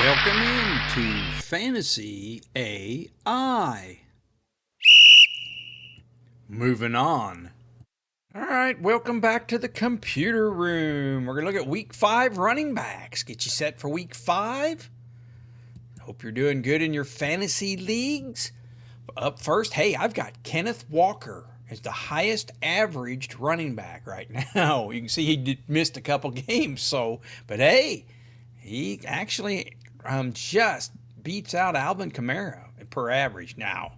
Welcome into Fantasy AI. Moving on. All right, welcome back to the computer room. We're going to look at week 5 running backs. Get you set for week 5. Hope you're doing good in your fantasy leagues. Up first, hey, I've got Kenneth Walker as the highest averaged running back right now. You can see he missed a couple games, but hey, he actually just beats out Alvin Kamara per average. Now,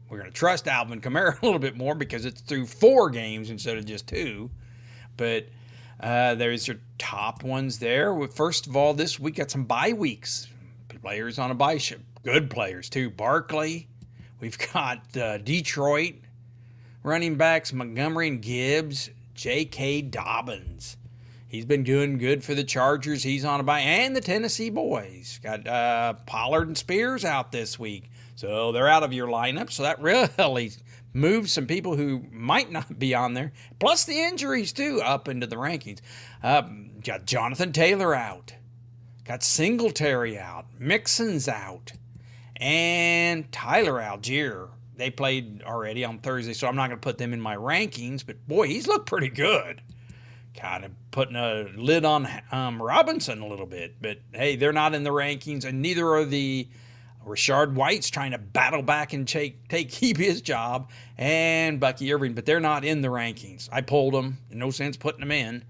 we're going to trust Alvin Kamara a little bit more because it's through 4 games instead of just 2. But there's your top ones there. First of all, this week got some bye weeks. Players on a bye ship. Good players, too. Barkley. We've got Detroit running backs Montgomery and Gibbs. J.K. Dobbins. He's been doing good for the Chargers. He's on a bye. And the Tennessee boys. Got Pollard and Spears out this week. So they're out of your lineup. So that really moves some people who might not be on there. Plus the injuries, too, up into the rankings. Got Jonathan Taylor out. Got Singletary out. Mixon's out. And Tyler Algier. They played already on Thursday, so I'm not going to put them in my rankings. But, boy, he's looked pretty good. Kind of putting a lid on Robinson a little bit. But, hey, they're not in the rankings, and neither are the Rashard White's trying to battle back and keep his job, and Bucky Irving, but they're not in the rankings. I pulled them. No sense putting them in.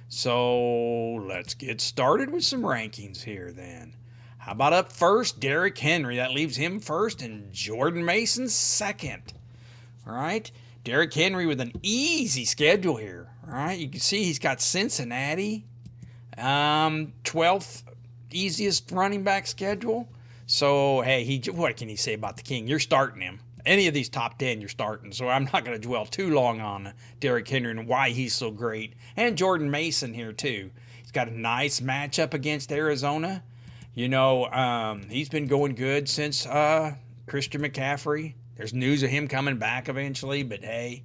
So let's get started with some rankings here then. How about up first, Derrick Henry? That leaves him first, and Jordan Mason second. All right, Derrick Henry with an easy schedule here. All right, you can see he's got Cincinnati, 12th easiest running back schedule. So, hey, what can he say about the king? You're starting him. Any of these top 10, you're starting. So I'm not going to dwell too long on Derrick Henry and why he's so great. And Jordan Mason here, too. He's got a nice matchup against Arizona. You know, he's been going good since Christian McCaffrey. There's news of him coming back eventually. But, hey,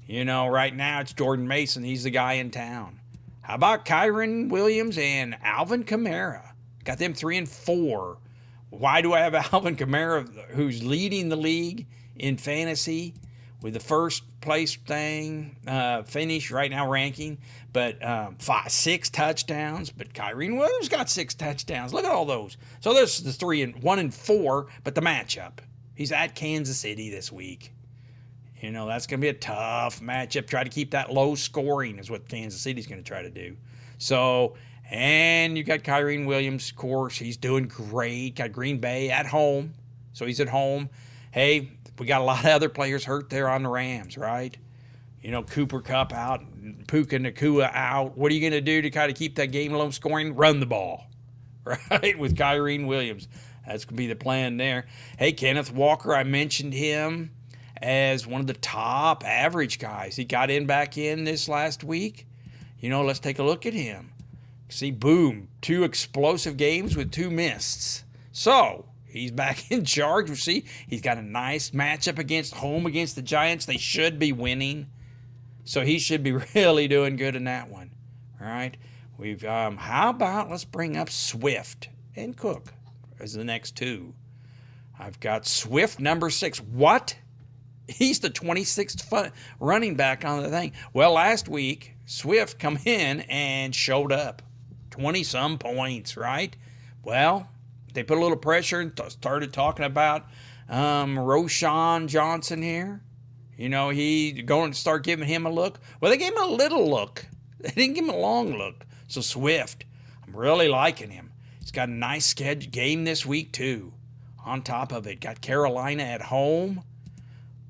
you know, right now it's Jordan Mason. He's the guy in town. How about Kyren Williams and Alvin Kamara? Got them 3 and 4. Why do I have Alvin Kamara, who's leading the league in fantasy with the first place thing finish right now ranking, but 6 touchdowns. But Kyren Williams got 6 touchdowns. Look at all those. So there's the 1 and 4, but the matchup. He's at Kansas City this week. You know, that's going to be a tough matchup. Try to keep that low scoring is what Kansas City's going to try to do. So, and you got Kyren Williams, of course. He's doing great. Got Green Bay at home. So he's at home. Hey, we got a lot of other players hurt there on the Rams, right? You know, Cooper Kupp out, Puka Nacua out. What are you going to do to kind of keep that game low scoring? Run the ball, right, with Kyren Williams. That's going to be the plan there. Hey, Kenneth Walker, I mentioned him as one of the top average guys. He got back in this last week. You know, let's take a look at him. See, boom, 2 explosive games with 2 misses. So, he's back in charge. We see he's got a nice matchup against the Giants. They should be winning. So, he should be really doing good in that one. All right. We've how about let's bring up Swift and Cook as the next 2. I've got Swift number 6. What? He's the 26th running back on the thing. Well, last week, Swift come in and showed up. 20-some points, right? Well, they put a little pressure and started talking about Roschon Johnson here. You know, he going to start giving him a look. Well, they gave him a little look. They didn't give him a long look. So Swift, I'm really liking him. He's got a nice game this week, too. On top of it, got Carolina at home.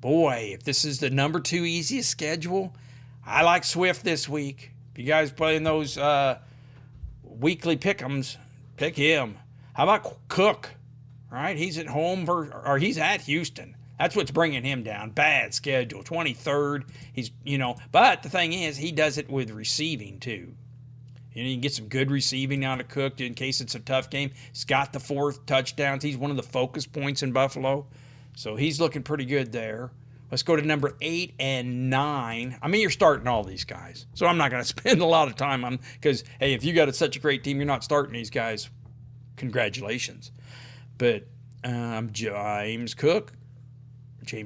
Boy, if this is the number 2 easiest schedule, I like Swift this week. If you guys playing those weekly pick'ems, pick him. How about Cook? Right, he's at home or he's at Houston. That's what's bringing him down. Bad schedule, 23rd. He's but the thing is, he does it with receiving too. You can get some good receiving out of Cook in case it's a tough game. He's got the 4 touchdowns. He's one of the focus points in Buffalo, so he's looking pretty good there. Let's go to number 8 and 9. I mean, you're starting all these guys, so I'm not going to spend a lot of time on because, hey, if you got such a great team, you're not starting these guys. Congratulations. But James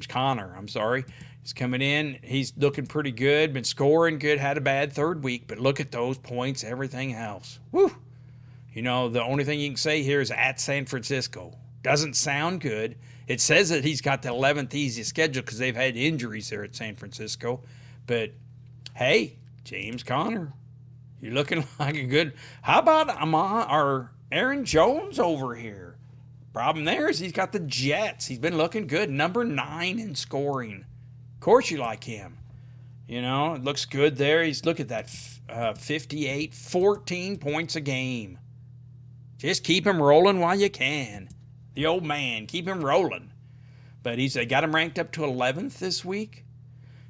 Conner, I'm sorry. He's coming in. He's looking pretty good. Been scoring good. Had a bad third week. But look at those points, everything else. Woo! You know, the only thing you can say here is at San Francisco. Doesn't sound good. It says that he's got the 11th easiest schedule because they've had injuries there at San Francisco. But, hey, James Conner, you're looking like a good... How about Aaron Jones over here? Problem there is he's got the Jets. He's been looking good. Number 9 in scoring. Of course you like him. You know, it looks good there. Look at that, 58, 14 points a game. Just keep him rolling while you can. The old man, keep him rolling. But they got him ranked up to 11th this week.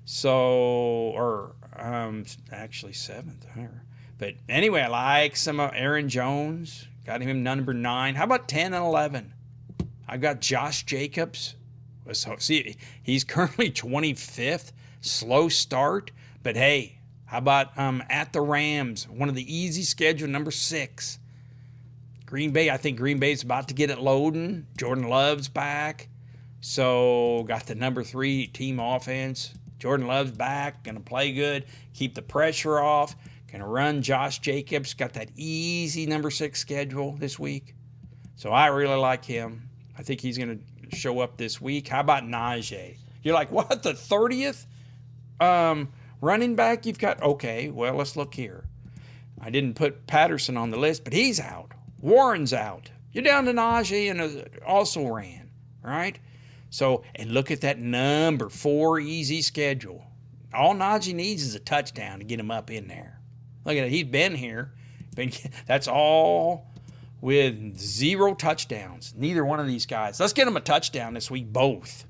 So, actually 7th. But anyway, I like some of Aaron Jones. Got him number 9. How about 10 and 11? I've got Josh Jacobs. See, he's currently 25th. Slow start. But hey, how about at the Rams? One of the easy schedule, number 6. Green Bay, I think Green Bay's about to get it loading. Jordan Love's back. So got the number 3 team offense. Jordan Love's back. Going to play good. Keep the pressure off. Going to run Josh Jacobs. Got that easy number 6 schedule this week. So I really like him. I think he's going to show up this week. How about Najee? You're like, what, the 30th running back you've got? Okay, well, let's look here. I didn't put Patterson on the list, but he's out. Warren's out. You're down to Najee and also ran, right? So, and look at that number 4 easy schedule. All Najee needs is a touchdown to get him up in there. Look at it. He's been here. That's all with 0 touchdowns. Neither one of these guys. Let's get him a touchdown this week, both.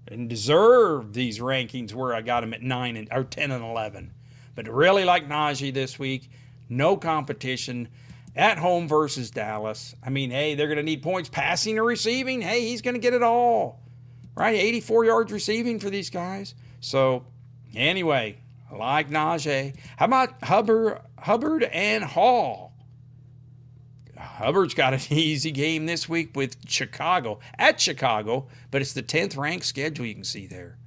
And deserve these rankings where I got him at 10 and 11. But really like Najee this week. No competition. At home versus Dallas. I mean, hey, they're going to need points passing or receiving. Hey, he's going to get it all. Right? 84 yards receiving for these guys. So, anyway, I like Najee. How about Hubbard and Hall? Hubbard's got an easy game this week with Chicago. At Chicago, but it's the 10th ranked schedule you can see there.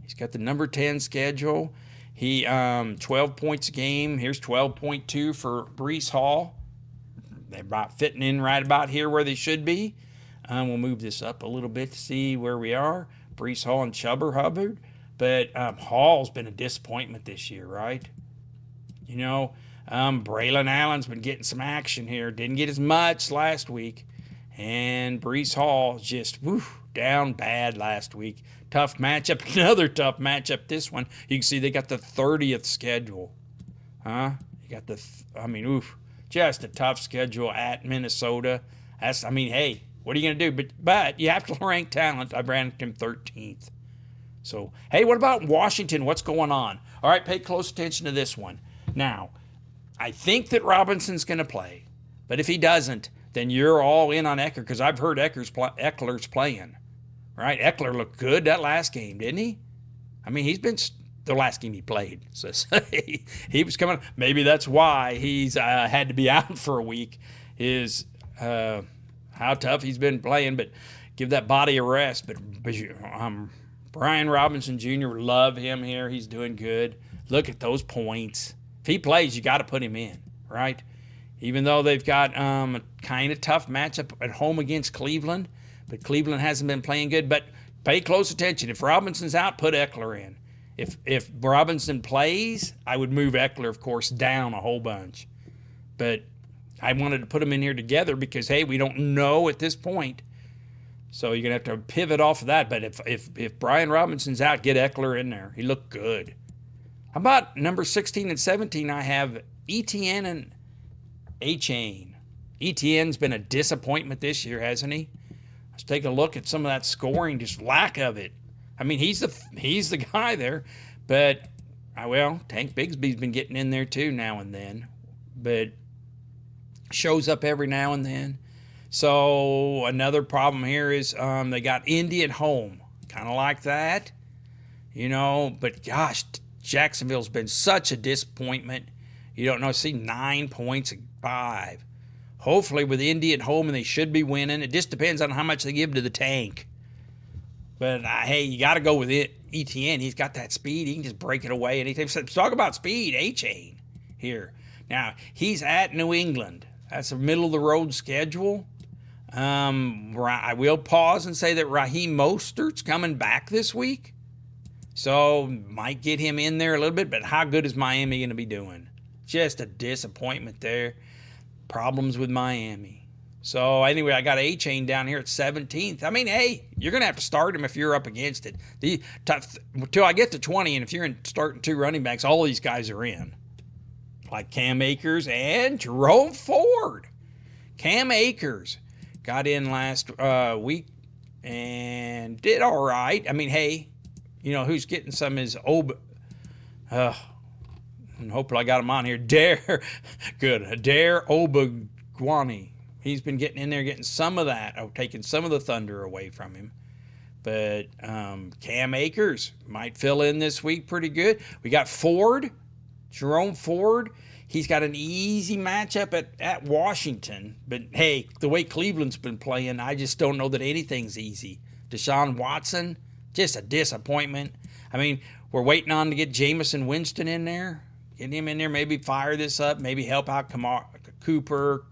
He's got the number 10 schedule. He 12 points a game. Here's 12.2 for Breece Hall. They're about fitting in right about here where they should be. We'll move this up a little bit to see where we are. Breece Hall and Hubbard. But Hall's been a disappointment this year, right? You know, Braylon Allen's been getting some action here. Didn't get as much last week. And Breece Hall just down bad last week. Tough matchup. Another tough matchup this one. You can see they got the 30th schedule. You got just a tough schedule at Minnesota. Hey, what are you going to do? But you have to rank talent. I ranked him 13th. So, hey, what about Washington? What's going on? All right, pay close attention to this one. Now, I think that Robinson's going to play. But if he doesn't, then you're all in on Eckler because I've heard Eckler's playing. Right? Eckler looked good that last game, didn't he? I mean, he's been the last game he played. So he was coming. Maybe that's why he's had to be out for a week. Is how tough he's been playing. But give that body a rest. But Brian Robinson Jr., love him here. He's doing good. Look at those points. If he plays, you got to put him in, right? Even though they've got a kind of tough matchup at home against Cleveland. But Cleveland hasn't been playing good. But pay close attention. If Robinson's out, put Eckler in. If Robinson plays, I would move Eckler, of course, down a whole bunch. But I wanted to put them in here together because, hey, we don't know at this point. So you're going to have to pivot off of that. But if Brian Robinson's out, get Eckler in there. He looked good. How about number 16 and 17? I have ETN and A-Chain. ETN's been a disappointment this year, hasn't he? Let's take a look at some of that scoring, just lack of it. I mean, he's the guy there. But, Tank Bigsby's been getting in there too now and then. But shows up every now and then. So another problem here is they got Indy at home. Kind of like that. You know, but gosh, Jacksonville's been such a disappointment. You don't know. See, 9 points and 5. Hopefully with Indy at home, and they should be winning. It just depends on how much they give to the tank. But, hey, you got to go with it. ETN, he's got that speed. He can just break it away anytime. So talk about speed, A-Chain here. Now, he's at New England. That's a middle-of-the-road schedule. I will pause and say that Raheem Mostert's coming back this week. So, might get him in there a little bit. But how good is Miami going to be doing? Just a disappointment there. Problems with Miami. So, anyway, I got A-Chain down here at 17th. I mean, hey, you're going to have to start him if you're up against it. Till I get to 20, and if you're starting 2 running backs, all these guys are in. Like Cam Akers and Jerome Ford. Cam Akers got in last week and did all right. I mean, hey, who's getting some is and hopefully I got him on here. Dare Obagwani. He's been getting in there, getting some of that, taking some of the thunder away from him. But Cam Akers might fill in this week pretty good. We got Ford, Jerome Ford. He's got an easy matchup at Washington. But, hey, the way Cleveland's been playing, I just don't know that anything's easy. Deshaun Watson, just a disappointment. I mean, we're waiting on to get Jameson Winston in there. Get him in there, maybe fire this up, maybe help out Cooper,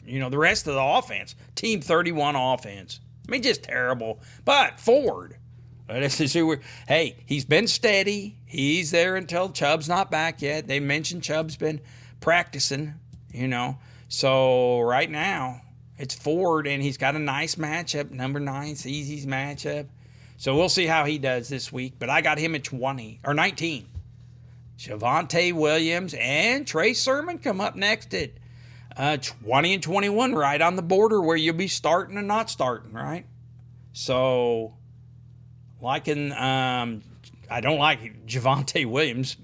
the rest of the offense. Team 31 offense. I mean, just terrible. But Ford, hey, he's been steady. He's there until Chubb's not back yet. They mentioned Chubb's been practicing, So right now, it's Ford, and he's got a nice matchup. Number 9, it's easy matchup. So we'll see how he does this week. But I got him at 19. Javonte Williams and Trey Sermon come up next at 20 and 21, right on the border where you'll be starting and not starting, right? So, I don't like Javonte Williams,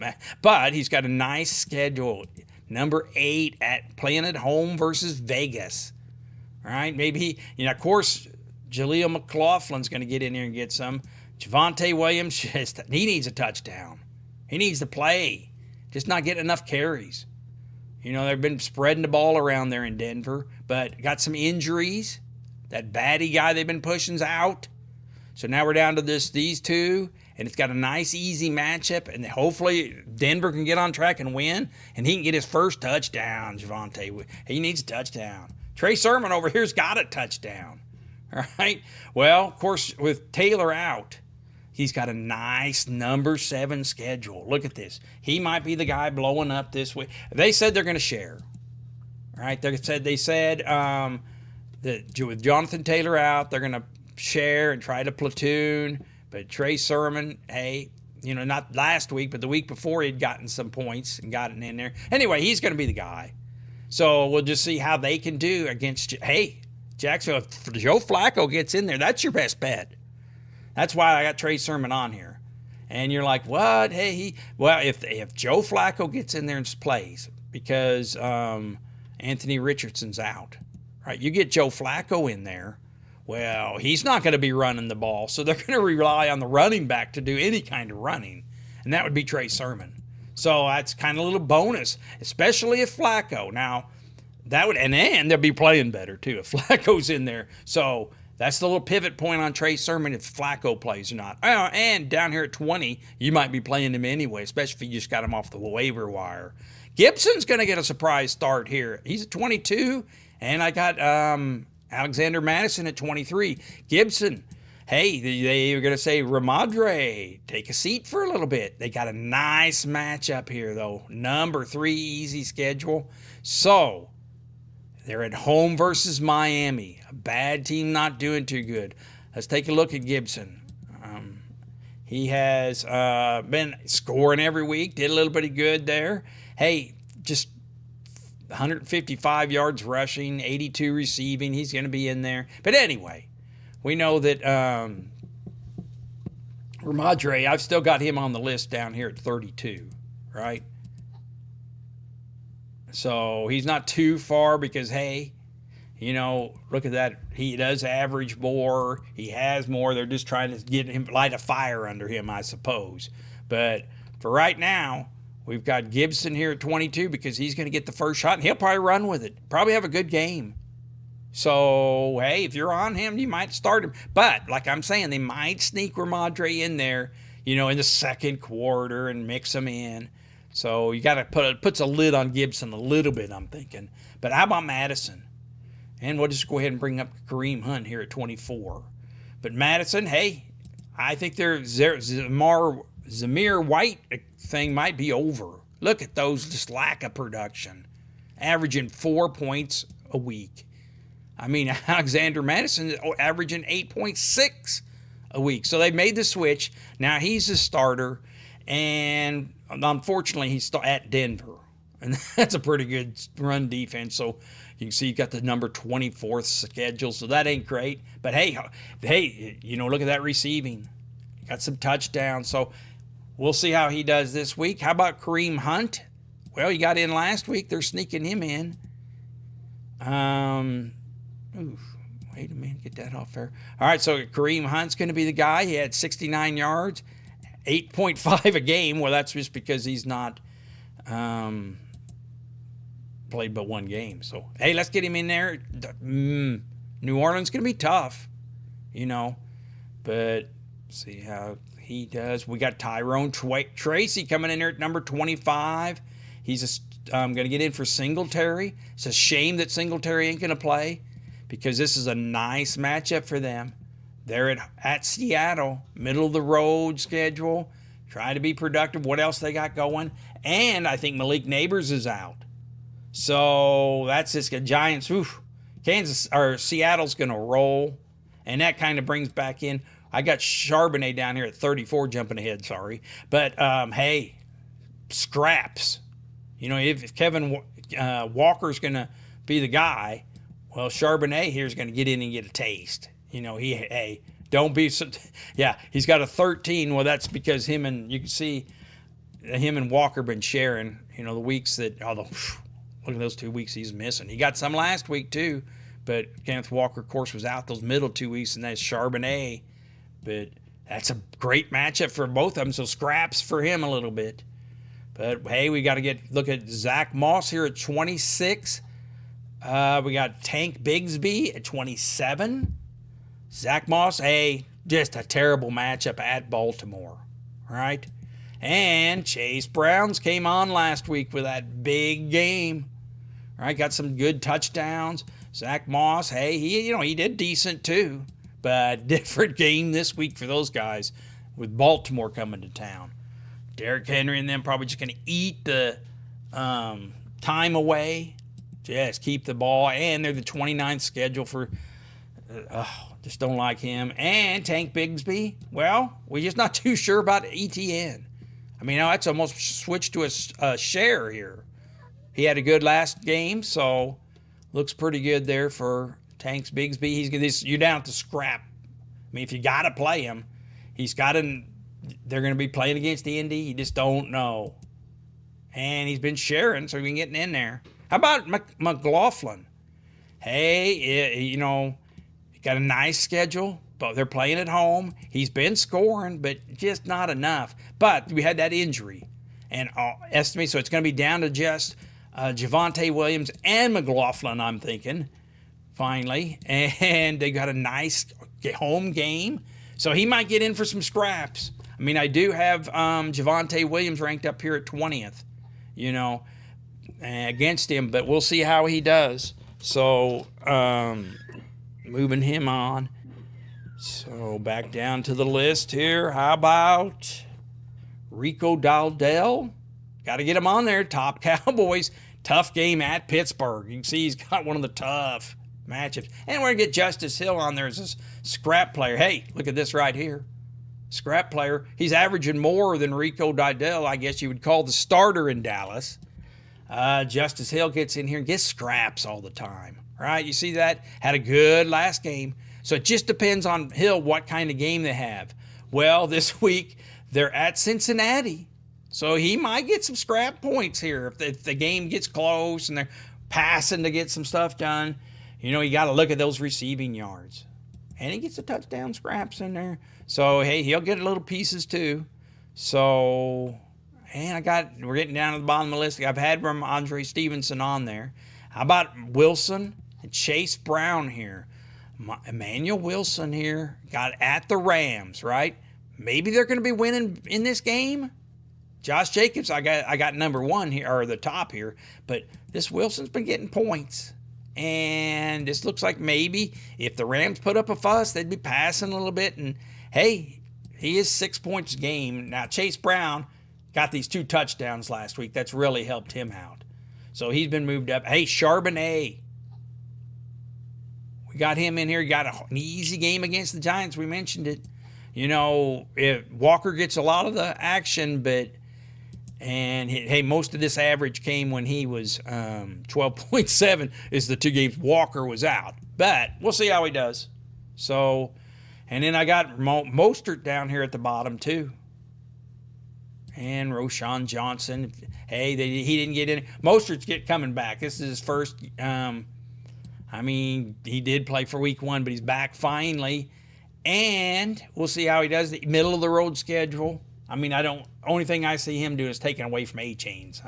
but he's got a nice schedule. Number 8 at playing at home versus Vegas, right? Maybe of course, Jaleel McLaughlin's going to get in here and get some. Javonte Williams, he needs a touchdown. He needs to play, just not getting enough carries. They've been spreading the ball around there in Denver, but got some injuries. That baddie guy they've been pushing's out. So now we're down to these two, and it's got a nice, easy matchup, and hopefully Denver can get on track and win, and he can get his first touchdown, Javonte. He needs a touchdown. Trey Sermon over here's got a touchdown. All right? Well, of course, with Taylor out, he's got a nice number 7 schedule. Look at this. He might be the guy blowing up this week. They said they're going to share. Right? They said that with Jonathan Taylor out, they're going to share and try to platoon. But Trey Sermon, hey, not last week, but the week before he'd gotten some points and gotten in there. Anyway, he's going to be the guy. So we'll just see how they can do against, hey, Jacksonville. If Joe Flacco gets in there, that's your best bet. That's why I got Trey Sermon on here. And you're like, what? Hey, if Joe Flacco gets in there and plays because Anthony Richardson's out, right? You get Joe Flacco in there, well, he's not going to be running the ball. So they're going to rely on the running back to do any kind of running. And that would be Trey Sermon. So that's kind of a little bonus, especially if Flacco. Now, and then they'll be playing better too if Flacco's in there. So that's the little pivot point on Trey Sermon if Flacco plays or not. And down here at 20, you might be playing him anyway, especially if you just got him off the waiver wire. Gibson's going to get a surprise start here. He's at 22, and I got Alexander Madison at 23. Gibson, hey, they are going to say, Ramadre, take a seat for a little bit. They got a nice matchup here, though. Number 3 easy schedule. So they're at home versus Miami. A bad team not doing too good. Let's take a look at Gibson. He has been scoring every week. Did a little bit of good there. Hey, just 155 yards rushing, 82 receiving. He's going to be in there. But anyway, we know that Ramadre, I've still got him on the list down here at 32, right? So he's not too far because, hey, look at that. He does average more. He has more. They're just trying to light a fire under him, I suppose. But for right now, We've got Gibson here at 22 because he's going to get the first shot, and he'll probably run with it. Probably have a good game. So, hey, if you're on him, you might start him. But, like I'm saying, they might sneak Ramadre in there, in the second quarter and mix him in. So, you got to puts a lid on Gibson a little bit, I'm thinking. But how about Madison? And we'll just go ahead and bring up Kareem Hunt here at 24. But Madison, hey, I think Zamir White thing might be over. Look at those, just lack of production. Averaging 4 points a week. I mean, Alexander Madison is averaging 8.6 a week. So they made the switch. Now he's a starter. And unfortunately, he's still at Denver. And that's a pretty good run defense. So you can see you got the number 24th schedule. So that ain't great. But hey, look at that receiving. Got some touchdowns. So we'll see how he does this week. How about Kareem Hunt? Well, he got in last week. They're sneaking him in. Wait a minute. Get that off there. All right, so Kareem Hunt's going to be the guy. He had 69 yards, 8.5 a game. Well, that's just because he's not played but one game. So, hey, let's get him in there. New Orleans going to be tough, but see how he does. We got Tyrone Tracy coming in there at number 25. He's going to get in for Singletary. It's a shame that Singletary ain't going to play because this is a nice matchup for them. They're at Seattle, middle of the road schedule. Try to be productive. What else they got going? And I think Malik Neighbors is out. So that's just a Giants. Seattle's going to roll. And that kind of brings back in. I got Charbonnet down here at 34, jumping ahead, sorry. But, hey, scraps. If Kevin Walker's going to be the guy, well, Charbonnet here is going to get in and get a taste. Don't be so, he's got a 13. Well, that's because you can see him and Walker been sharing, the weeks that, look at those 2 weeks he's missing. He got some last week too, but Kenneth Walker, of course, was out those middle 2 weeks, and that's Charbonnet. But that's a great matchup for both of them, so scraps for him a little bit. But, hey, we got to look at Zach Moss here at 26. We got Tank Bigsby at 27. Zach Moss, hey, just a terrible matchup at Baltimore, right? And Chase Browns came on last week with that big game, right? Got some good touchdowns. Zach Moss, hey, he did decent too, but different game this week for those guys with Baltimore coming to town. Derrick Henry and them probably just going to eat the time away. Just keep the ball. And they're the 29th schedule for just don't like him. And Tank Bigsby, well, we're just not too sure about ETN. I mean, that's almost switched to a share here. He had a good last game, so looks pretty good there for Tank Bigsby. You're down to scrap. I mean, if you got to play him, they're going to be playing against Indy. You just don't know. And he's been sharing, so he's been getting in there. How about McLaughlin? Hey, he got a nice schedule, but they're playing at home. He's been scoring, but just not enough. But we had that injury. And estimate, so it's going to be down to just Javonte Williams and McLaughlin, I'm thinking, finally. And they got a nice home game. So he might get in for some scraps. I mean, I do have Javonte Williams ranked up here at 20th, against him, but we'll see how he does. So, moving him on. So, back down to the list here. How about Rico Dowdell? Got to get him on there. Top Cowboys. Tough game at Pittsburgh. You can see he's got one of the tough matchups. And we're going to get Justice Hill on there as a scrap player. Hey, look at this right here. Scrap player. He's averaging more than Rico Dowdell, I guess you would call the starter in Dallas. Justice Hill gets in here and gets scraps all the time. Right? You see that? Had a good last game. So it just depends on Hill what kind of game they have. Well, this week they're at Cincinnati. So he might get some scrap points here if the game gets close and they're passing to get some stuff done. You got to look at those receiving yards. And he gets a touchdown scraps in there. So, hey, he'll get little pieces too. So, And we're getting down to the bottom of the list. I've had Andre Stevenson on there. How about Wilson and Chase Brown here? Emmanuel Wilson here got at the Rams, right? Maybe they're going to be winning in this game. Josh Jacobs, I got number one here, or the top here, but this Wilson's been getting points. And this looks like maybe if the Rams put up a fuss, they'd be passing a little bit. And hey, he is 6 points a game. Now, Chase Brown got these 2 touchdowns last week. That's really helped him out. So he's been moved up. Hey, Charbonnet. We got him in here. He got an easy game against the Giants. We mentioned it. You know, Walker gets a lot of the action, but hey, most of this average came when he was 12.7 is the 2 games Walker was out. But we'll see how he does. So, and then I got Mostert down here at the bottom too. And Roschon Johnson. Hey, he didn't get in. Mostert's coming back. This is his first. He did play for week 1, but he's back finally. And we'll see how he does. The middle of the road schedule. Only thing I see him do is taking away from A-Chains.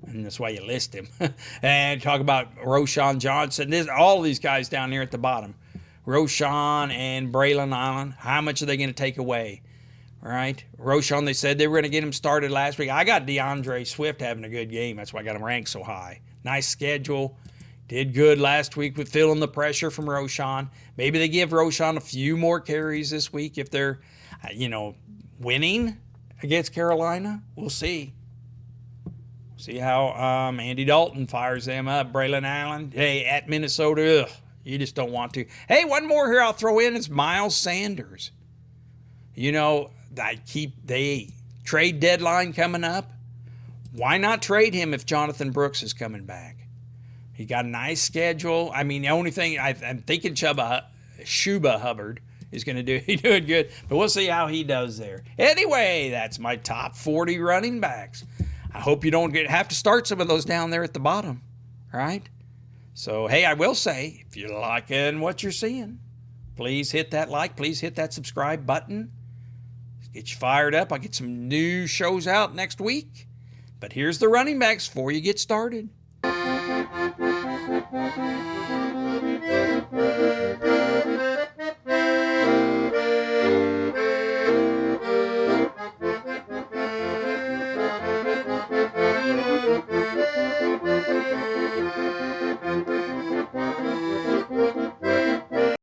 And that's why you list him. And talk about Roschon Johnson. All of these guys down here at the bottom. Roschon and Braylon Allen. How much are they going to take away? All right. Roschon, they said they were going to get him started last week. I got DeAndre Swift having a good game. That's why I got him ranked so high. Nice schedule. Did good last week with feeling the pressure from Roschon. Maybe they give Roschon a few more carries this week if they're, winning against Carolina. We'll see. See how Andy Dalton fires them up. Braylon Allen. Hey, at Minnesota, you just don't want to. Hey, one more here I'll throw in is Miles Sanders. They trade deadline coming up. Why not trade him if Jonathan Brooks is coming back? He got a nice schedule. The only thing I'm thinking Shuba Hubbard is going to do. He's doing good, but we'll see how he does there. Anyway, that's my top 40 running backs. I hope you don't have to start some of those down there at the bottom, right? So, hey, I will say, if you're liking what you're seeing, please hit that like. Please hit that subscribe button. Get you fired up. I'll get some new shows out next week. But here's the running backs before you get started.